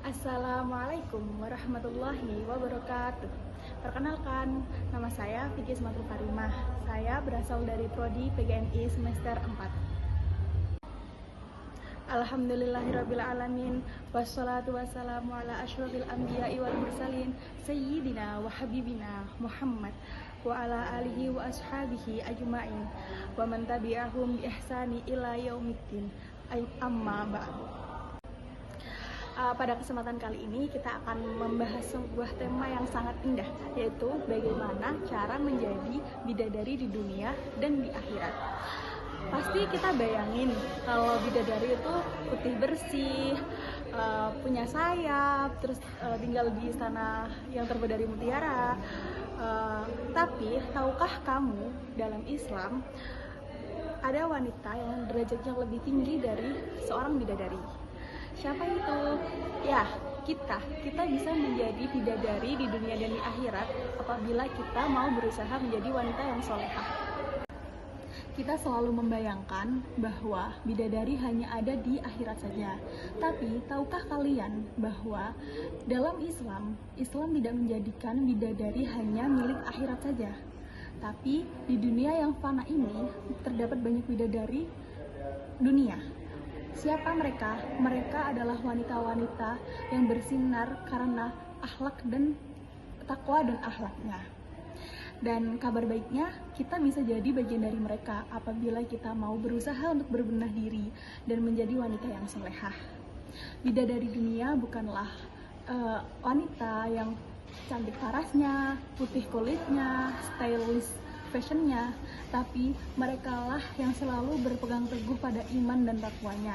Assalamualaikum warahmatullahi wabarakatuh. Perkenalkan, nama saya Vicky Ismatul Karimah. Saya berasal dari Prodi PGMI semester 4. Alhamdulillahirrabbilalamin. Wassalatu wassalamu ala asyrafil anbiya'i wal mursalin Sayyidina wa habibina Muhammad wa ala alihi wa ashabihi ajma'in wa man tabi'ahum bi ihsani ila yaumiddin. Amma ba'du. Pada kesempatan kali ini kita akan membahas sebuah tema yang sangat indah, yaitu bagaimana cara menjadi bidadari di dunia dan di akhirat. Pasti kita bayangin kalau bidadari itu putih bersih, punya sayap, terus tinggal di istana yang terbuat dari mutiara. Tapi tahukah kamu, dalam Islam ada wanita yang derajatnya lebih tinggi dari seorang bidadari? Siapa itu? Ya, kita bisa menjadi bidadari di dunia dan di akhirat apabila kita mau berusaha menjadi wanita yang solehah. Kita selalu membayangkan bahwa bidadari hanya ada di akhirat saja. Tapi, tahukah kalian bahwa dalam Islam tidak menjadikan bidadari hanya milik akhirat saja. Tapi, di dunia yang fana ini terdapat banyak bidadari dunia. Siapa mereka? Mereka adalah wanita-wanita yang bersinar karena akhlak dan takwa dan akhlaknya. Dan kabar baiknya, kita bisa jadi bagian dari mereka apabila kita mau berusaha untuk berbenah diri dan menjadi wanita yang solehah. Bidadari dunia bukanlah wanita yang cantik parasnya, putih kulitnya, stylish fashionnya, tapi merekalah yang selalu berpegang teguh pada iman dan takwanya.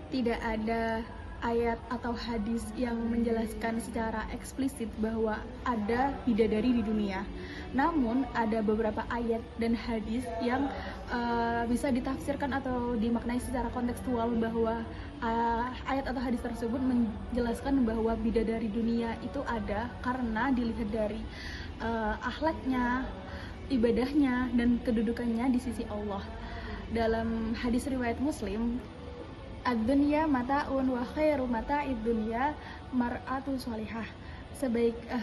Tidak ada ayat atau hadis yang menjelaskan secara eksplisit bahwa ada bidadari di dunia. Namun ada beberapa ayat dan hadis yang bisa ditafsirkan atau dimaknai secara kontekstual bahwa ayat atau hadis tersebut menjelaskan bahwa bidadari dunia itu ada karena dilihat dari akhlaknya, ibadahnya, dan kedudukannya di sisi Allah. Dalam hadis riwayat Muslim, ad-dunya mata'un wa khairu mata'id dunya mar'atu sholihah.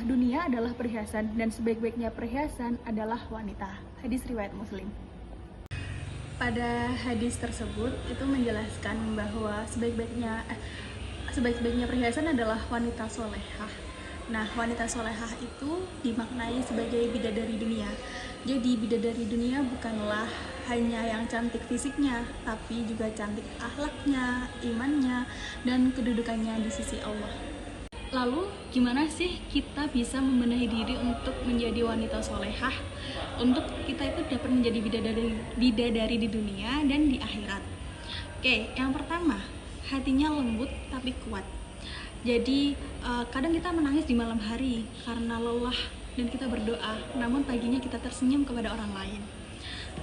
Dunia adalah perhiasan dan sebaik-baiknya perhiasan adalah wanita. Hadis riwayat Muslim. Pada hadis tersebut itu menjelaskan bahwa sebaik-baiknya perhiasan adalah wanita solehah. Nah, wanita solehah itu dimaknai sebagai bidadari dunia. Jadi bidadari dunia bukanlah hanya yang cantik fisiknya, tapi juga cantik akhlaknya, imannya, dan kedudukannya di sisi Allah. Lalu, gimana sih kita bisa membenahi diri untuk menjadi wanita solehah? Untuk kita itu dapat menjadi bidadari di dunia dan di akhirat. Oke, yang pertama, hatinya lembut tapi kuat. Jadi kadang kita menangis di malam hari karena lelah dan kita berdoa, namun paginya kita tersenyum kepada orang lain.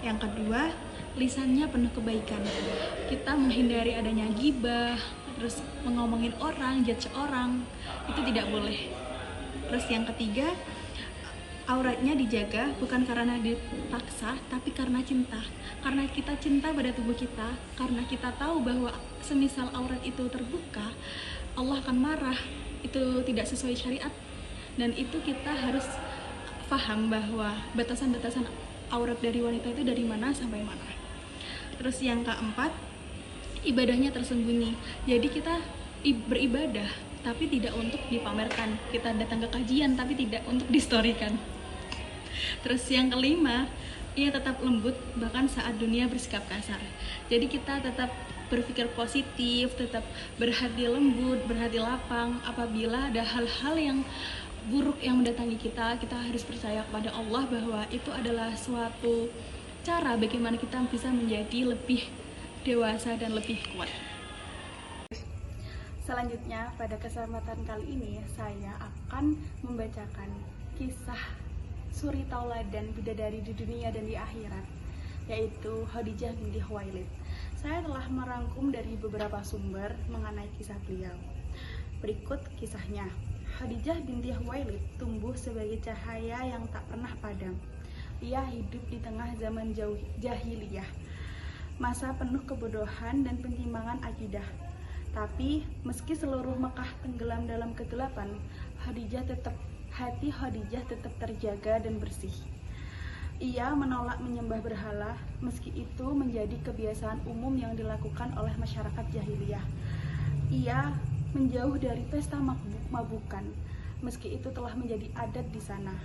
Yang kedua, lisannya penuh kebaikan. Kita menghindari adanya ghibah, terus mengomongin orang, judge orang, itu tidak boleh. Terus yang ketiga, auratnya dijaga bukan karena dipaksa, tapi karena cinta. Karena kita cinta pada tubuh kita, karena kita tahu bahwa semisal aurat itu terbuka, Allah akan marah, itu tidak sesuai syariat. Dan itu kita harus paham bahwa batasan-batasan aurat dari wanita itu dari mana sampai mana. Terus yang keempat, ibadahnya tersembunyi. Jadi kita beribadah tapi tidak untuk dipamerkan. Kita datang ke kajian tapi tidak untuk distorikan. Terus yang kelima, ia tetap lembut bahkan saat dunia bersikap kasar. Jadi kita tetap berpikir positif, tetap berhati lembut, berhati lapang. Apabila ada hal-hal yang buruk yang mendatangi kita harus percaya kepada Allah bahwa itu adalah suatu cara bagaimana kita bisa menjadi lebih dewasa dan lebih kuat. Selanjutnya, pada kesempatan kali ini saya akan membacakan kisah suri tauladan bidadari di dunia dan di akhirat, yaitu Khadijah binti Khuwailid. Saya telah merangkum dari beberapa sumber mengenai kisah beliau. Berikut kisahnya. Khadijah binti Khuwailid tumbuh sebagai cahaya yang tak pernah padam. Ia hidup di tengah zaman jahiliyah, masa penuh kebodohan dan pentimbangan akidah. Tapi meski seluruh Mekah tenggelam dalam kegelapan, hati Khadijah tetap terjaga dan bersih. Ia menolak menyembah berhala, meski itu menjadi kebiasaan umum yang dilakukan oleh masyarakat jahiliyah. Ia menjauh dari pesta mabukan, meski itu telah menjadi adat di sana.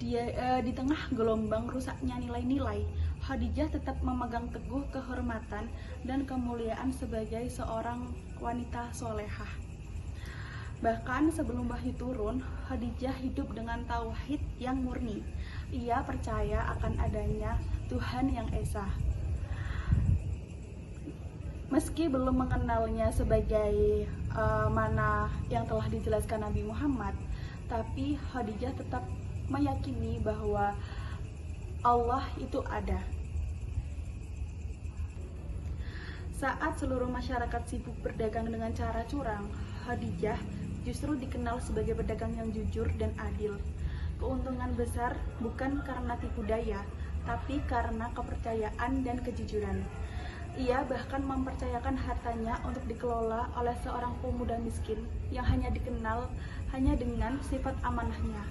Di tengah gelombang rusaknya nilai-nilai, Khadijah tetap memegang teguh kehormatan dan kemuliaan sebagai seorang wanita solehah. Bahkan sebelum wahyu turun, Khadijah hidup dengan tauhid yang murni. Ia percaya akan adanya Tuhan yang esa. Meski belum mengenalnya sebagai mana yang telah dijelaskan Nabi Muhammad, tapi Khadijah tetap meyakini bahwa Allah itu ada. Saat seluruh masyarakat sibuk berdagang dengan cara curang, Khadijah justru dikenal sebagai pedagang yang jujur dan adil. Keuntungan besar bukan karena tipu daya, tapi karena kepercayaan dan kejujuran. Ia bahkan mempercayakan hartanya untuk dikelola oleh seorang pemuda miskin yang hanya dikenal hanya dengan sifat amanahnya.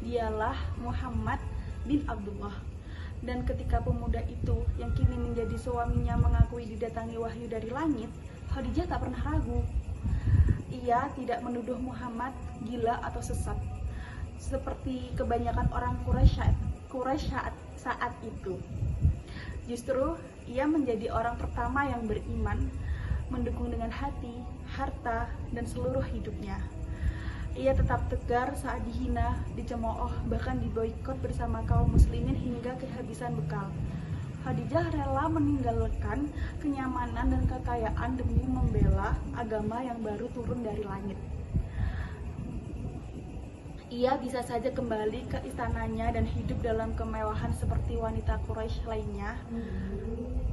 Dialah Muhammad bin Abdullah. Dan ketika pemuda itu yang kini menjadi suaminya mengakui didatangi wahyu dari langit, Khadijah tak pernah ragu. Ia tidak menuduh Muhammad gila atau sesat, seperti kebanyakan orang Quraisy saat itu. Justru ia menjadi orang pertama yang beriman, mendukung dengan hati, harta, dan seluruh hidupnya. Ia tetap tegar saat dihina, dicemooh, bahkan diboikot bersama kaum muslimin hingga kehabisan bekal. Khadijah rela meninggalkan kenyamanan dan kekayaan demi membela agama yang baru turun dari langit. Ia bisa saja kembali ke istananya dan hidup dalam kemewahan seperti wanita Quraisy lainnya,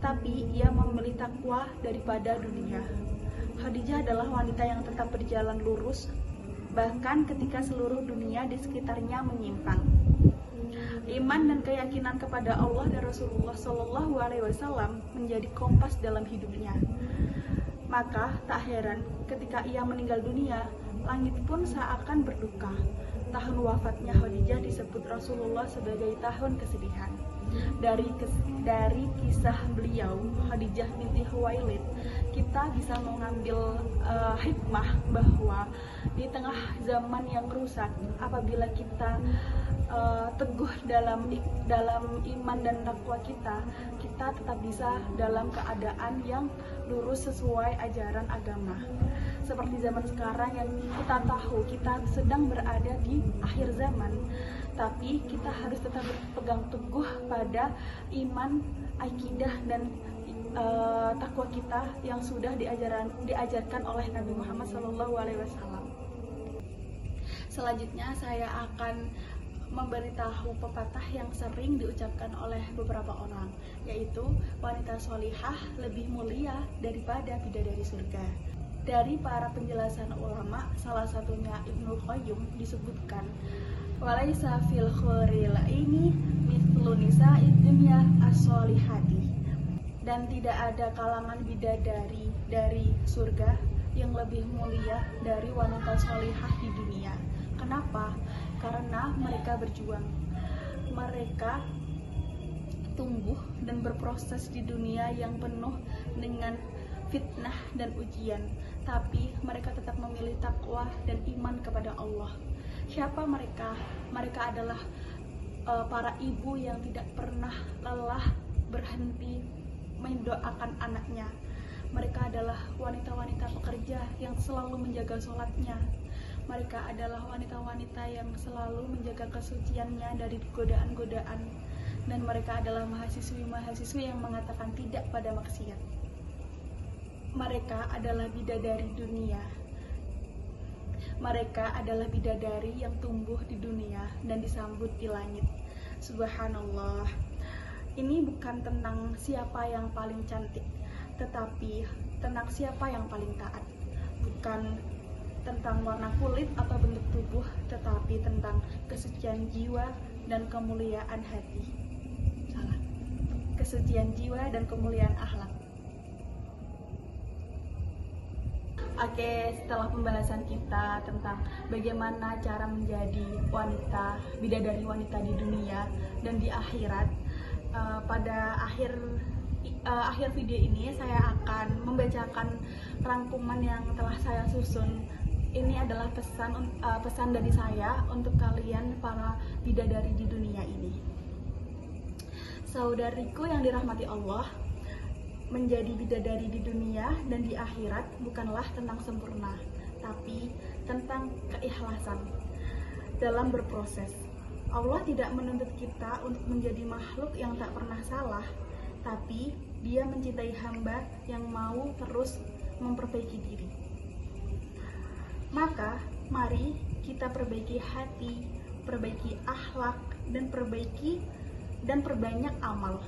tapi ia memilih takwa daripada dunia. Khadijah adalah wanita yang tetap berjalan lurus, bahkan ketika seluruh dunia di sekitarnya menyimpang. Iman dan keyakinan kepada Allah dan Rasulullah SAW menjadi kompas dalam hidupnya. Maka tak heran ketika ia meninggal dunia, langit pun seakan berduka. Tahun wafatnya Khadijah disebut Rasulullah sebagai tahun kesedihan. Dari kisah beliau, Khadijah binti Khuwailid, kita bisa mengambil hikmah bahwa di tengah zaman yang rusak, apabila kita teguh dalam iman dan takwa kita tetap bisa dalam keadaan yang lurus sesuai ajaran agama. Seperti zaman sekarang yang kita tahu kita sedang berada di akhir zaman, tapi kita harus tetap berpegang teguh pada iman, akidah, dan takwa kita yang sudah diajarkan oleh Nabi Muhammad SAW. Selanjutnya saya akan memberitahu pepatah yang sering diucapkan oleh beberapa orang, yaitu wanita sholihah lebih mulia daripada bidadari surga. Dari para penjelasan ulama, salah satunya Ibnu Qayyim disebutkan, walaisa fil khuril ini mithlu nisa'id dunya as-sholihati, dan tidak ada kalangan bidadari dari surga yang lebih mulia dari wanita sholihah di dunia. Kenapa? Karena mereka berjuang, mereka tumbuh dan berproses di dunia yang penuh dengan fitnah dan ujian, tapi mereka tetap memilih takwa dan iman kepada Allah. Siapa mereka? Mereka adalah para ibu yang tidak pernah lelah berhenti mendoakan anaknya. Mereka adalah wanita-wanita pekerja yang selalu menjaga sholatnya. Mereka adalah wanita-wanita yang selalu menjaga kesuciannya dari godaan-godaan. Dan mereka adalah mahasiswi-mahasiswi yang mengatakan tidak pada maksiat. Mereka adalah bidadari dunia. Mereka adalah bidadari yang tumbuh di dunia dan disambut di langit. Subhanallah. Ini bukan tentang siapa yang paling cantik, tetapi tentang siapa yang paling taat. Bukan tentang warna kulit atau bentuk tubuh, tetapi tentang kesucian jiwa dan kemuliaan hati. Kesucian jiwa dan kemuliaan akhlak. Oke, setelah pembahasan kita tentang bagaimana cara menjadi wanita, bidadari wanita di dunia dan di akhirat, pada akhir video ini saya akan membacakan rangkuman yang telah saya susun. Ini adalah pesan dari saya untuk kalian para bidadari di dunia ini. Saudariku yang dirahmati Allah, menjadi bidadari di dunia dan di akhirat bukanlah tentang sempurna, tapi tentang keikhlasan dalam berproses. Allah tidak menuntut kita untuk menjadi makhluk yang tak pernah salah, tapi Dia mencintai hamba yang mau terus memperbaiki diri. Maka, mari kita perbaiki hati, perbaiki akhlak, dan perbanyak amal.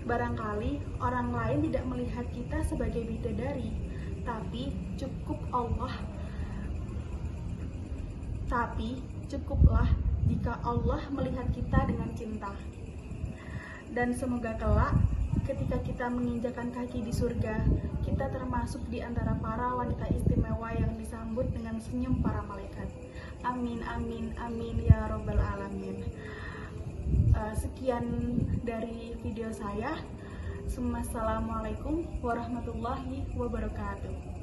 Barangkali orang lain tidak melihat kita sebagai bidadari, tapi cukuplah jika Allah melihat kita dengan cinta. Dan semoga kelak ketika kita menginjakan kaki di surga, kita termasuk di antara para wanita istimewa yang disambut dengan senyum para malaikat. Amin, amin, amin ya robbal alamin. Sekian dari video saya. Assalamualaikum warahmatullahi wabarakatuh.